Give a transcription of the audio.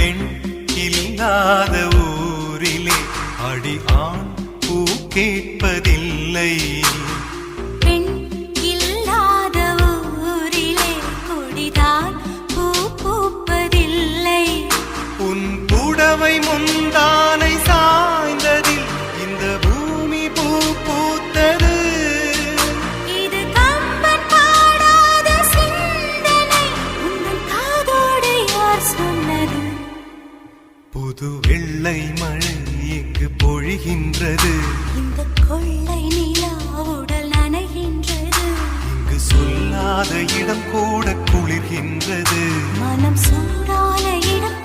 பெண் இல்லாத ஊரிலே அடி ஆண் பூ கேட்பதில்லை. பெண் இல்லாத ஊரிலே கொடிதான் பூ பூப்பதில்லை. உன் புடவை முந்தானை சாய்ந்ததில் இந்த பூமி பூ பூத்தது. இது கம்பன் பாடாத சிந்தனை, உந்தன் காதோடு யார் சொன்னது? புது வெள்ளை மழை இங்கு பொழிகின்றது. இந்த கொள்ளை நிலா உடல் நனைகின்றது. இங்கு சொல்லாத இடம் கூட குளிர்கின்றது. மனம் சூடான இடம்